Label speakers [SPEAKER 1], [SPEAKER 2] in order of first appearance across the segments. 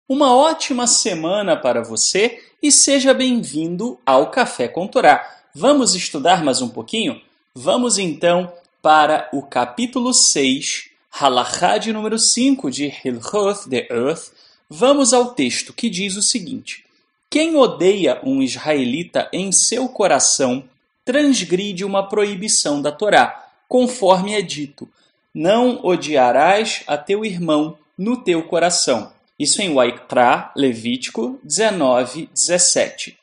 [SPEAKER 1] Uma ótima semana para você e seja bem-vindo ao Café com Torá. Vamos estudar mais um pouquinho? Vamos então para o capítulo 6, Halachá de número 5 de Hilchot the Earth. Vamos ao texto que diz o seguinte: quem odeia um israelita em seu coração transgride uma proibição da Torá, conforme é dito: não odiarás a teu irmão no teu coração. Isso em Vaikra, Levítico 19:17.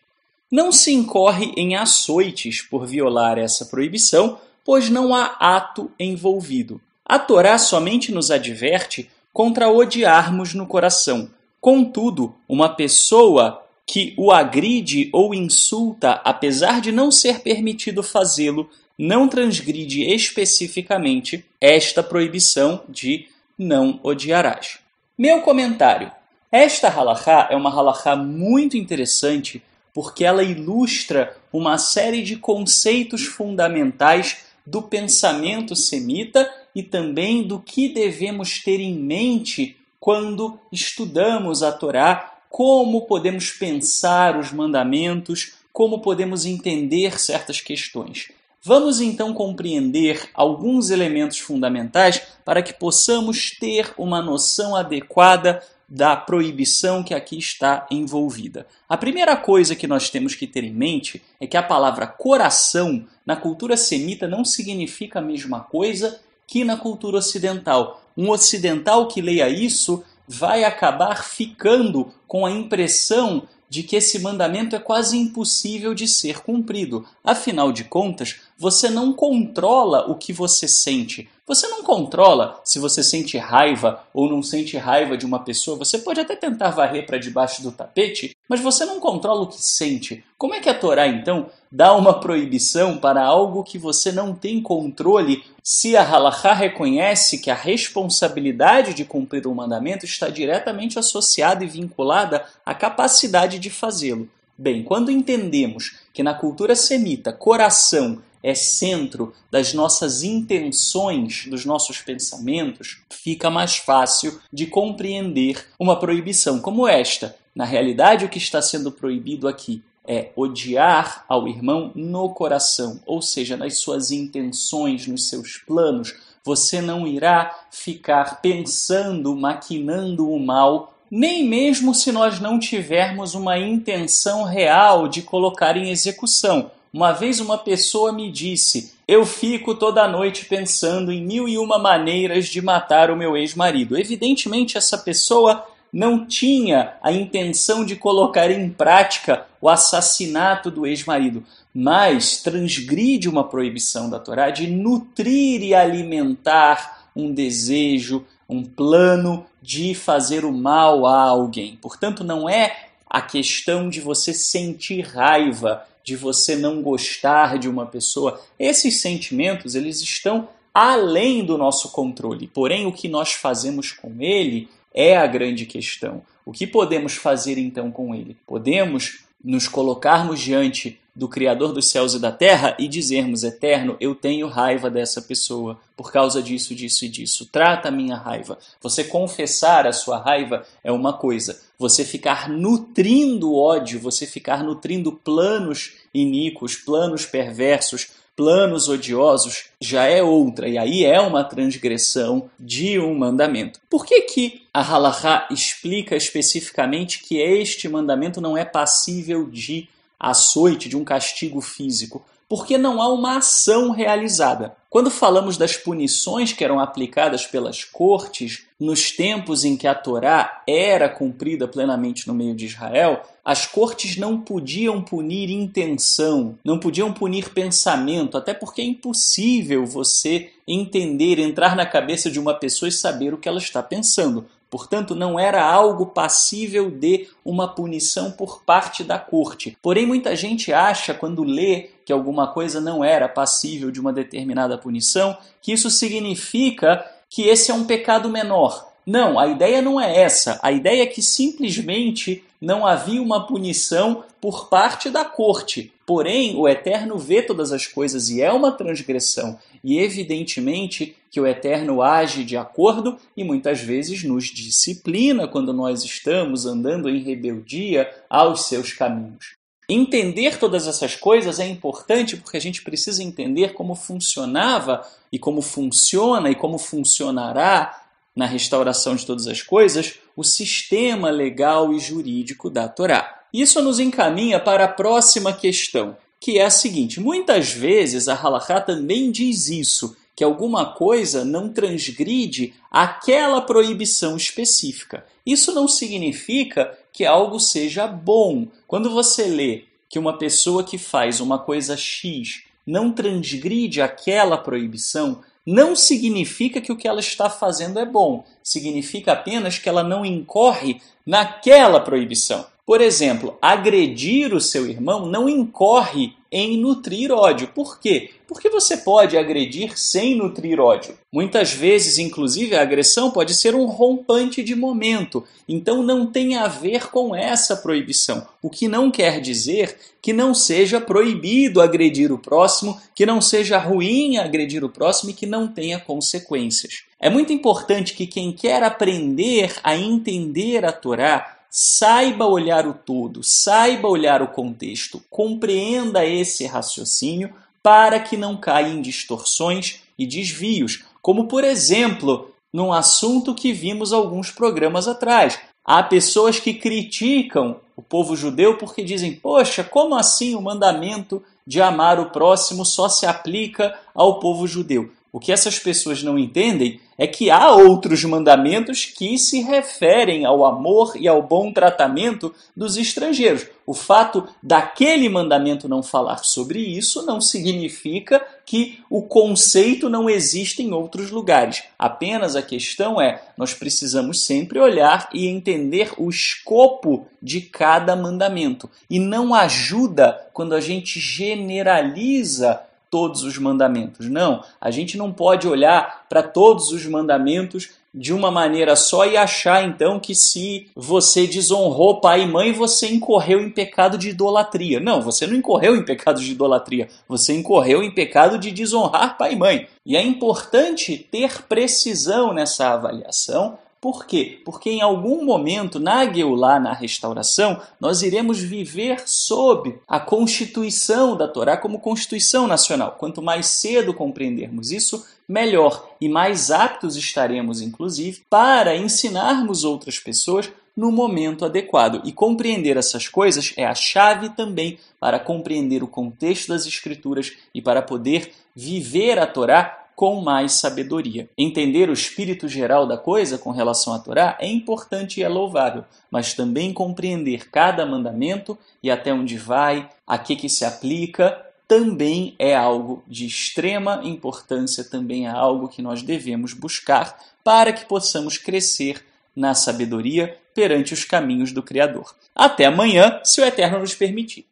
[SPEAKER 1] Não se incorre em açoites por violar essa proibição, pois não há ato envolvido. A Torá somente nos adverte contra odiarmos no coração. Contudo, uma pessoa que o agride ou insulta, apesar de não ser permitido fazê-lo, não transgride especificamente esta proibição de não odiarás. Meu comentário. Esta halachá é uma halachá muito interessante porque ela ilustra uma série de conceitos fundamentais do pensamento semita e também do que devemos ter em mente quando estudamos a Torá, como podemos pensar os mandamentos, como podemos entender certas questões. Vamos então compreender alguns elementos fundamentais para que possamos ter uma noção adequada da proibição que aqui está envolvida. A primeira coisa que nós temos que ter em mente é que a palavra coração na cultura semita não significa a mesma coisa que na cultura ocidental. Um ocidental que leia isso vai acabar ficando com a impressão de que esse mandamento é quase impossível de ser cumprido. Afinal de contas, você não controla o que você sente. Você não controla se você sente raiva ou não sente raiva de uma pessoa. Você pode até tentar varrer para debaixo do tapete, mas você não controla o que sente. Como é que a Torá, então, dá uma proibição para algo que você não tem controle, se a halachá reconhece que a responsabilidade de cumprir o mandamento está diretamente associada e vinculada à capacidade de fazê-lo? Bem, quando entendemos que na cultura semita, coração é centro das nossas intenções, dos nossos pensamentos, fica mais fácil de compreender uma proibição como esta. Na realidade, o que está sendo proibido aqui é odiar ao irmão no coração, ou seja, nas suas intenções, nos seus planos. Você não irá ficar pensando, maquinando o mal, nem mesmo se nós não tivermos uma intenção real de colocar em execução. Uma vez uma pessoa me disse: eu fico toda noite pensando em 1001 maneiras de matar o meu ex-marido. Evidentemente, essa pessoa não tinha a intenção de colocar em prática o assassinato do ex-marido, mas transgride uma proibição da Torá de nutrir e alimentar um desejo, um plano de fazer o mal a alguém. Portanto, não é a questão de você sentir raiva, de você não gostar de uma pessoa. Esses sentimentos, eles estão além do nosso controle. Porém, o que nós fazemos com ele é a grande questão. O que podemos fazer então com ele? Podemos nos colocarmos diante do Criador dos céus e da terra e dizermos: Eterno, eu tenho raiva dessa pessoa por causa disso, disso e disso. Trata a minha raiva. Você confessar a sua raiva é uma coisa. Você ficar nutrindo ódio, você ficar nutrindo planos iníquos, planos perversos, planos odiosos, já é outra, e aí é uma transgressão de um mandamento. Por que a halachá explica especificamente que este mandamento não é passível de açoite, de um castigo físico? Porque não há uma ação realizada. Quando falamos das punições que eram aplicadas pelas cortes nos tempos em que a Torá era cumprida plenamente no meio de Israel, as cortes não podiam punir intenção, não podiam punir pensamento, até porque é impossível você entender, entrar na cabeça de uma pessoa e saber o que ela está pensando. Portanto, não era algo passível de uma punição por parte da corte. Porém, muita gente acha, quando lê que alguma coisa não era passível de uma determinada punição, que isso significa que esse é um pecado menor. Não, a ideia não é essa. A ideia é que simplesmente não havia uma punição por parte da corte. Porém, o Eterno vê todas as coisas e é uma transgressão. E evidentemente que o Eterno age de acordo e muitas vezes nos disciplina quando nós estamos andando em rebeldia aos seus caminhos. Entender todas essas coisas é importante porque a gente precisa entender como funcionava e como funciona e como funcionará na restauração de todas as coisas o sistema legal e jurídico da Torá. Isso nos encaminha para a próxima questão, que é a seguinte: muitas vezes a Halachá também diz isso, que alguma coisa não transgride aquela proibição específica. Isso não significa que algo seja bom. Quando você lê que uma pessoa que faz uma coisa X não transgride aquela proibição, não significa que o que ela está fazendo é bom. Significa apenas que ela não incorre naquela proibição. Por exemplo, agredir o seu irmão não incorre em nutrir ódio. Por quê? Porque você pode agredir sem nutrir ódio. Muitas vezes, inclusive, a agressão pode ser um rompante de momento. Então não tem a ver com essa proibição. O que não quer dizer que não seja proibido agredir o próximo, que não seja ruim agredir o próximo e que não tenha consequências. É muito importante que quem quer aprender a entender a Torá saiba olhar o todo, saiba olhar o contexto, compreenda esse raciocínio para que não caia em distorções e desvios, como por exemplo, num assunto que vimos alguns programas atrás. Há pessoas que criticam o povo judeu porque dizem: poxa, como assim o mandamento de amar o próximo só se aplica ao povo judeu? O que essas pessoas não entendem é que há outros mandamentos que se referem ao amor e ao bom tratamento dos estrangeiros. O fato daquele mandamento não falar sobre isso não significa que o conceito não existe em outros lugares. Apenas a questão é, nós precisamos sempre olhar e entender o escopo de cada mandamento. E não ajuda quando a gente generaliza todos os mandamentos. Não, a gente não pode olhar para todos os mandamentos de uma maneira só e achar então que se você desonrou pai e mãe, você incorreu em pecado de idolatria. Não, você não incorreu em pecado de idolatria, você incorreu em pecado de desonrar pai e mãe. E é importante ter precisão nessa avaliação. Por quê? Porque em algum momento, na Geulá, na restauração, nós iremos viver sob a Constituição da Torá como Constituição Nacional. Quanto mais cedo compreendermos isso, melhor e mais aptos estaremos, inclusive, para ensinarmos outras pessoas no momento adequado. E compreender essas coisas é a chave também para compreender o contexto das Escrituras e para poder viver a Torá com mais sabedoria. Entender o espírito geral da coisa com relação à Torá é importante e é louvável, mas também compreender cada mandamento e até onde vai, a que se aplica, também é algo de extrema importância, também é algo que nós devemos buscar para que possamos crescer na sabedoria perante os caminhos do Criador. Até amanhã, se o Eterno nos permitir.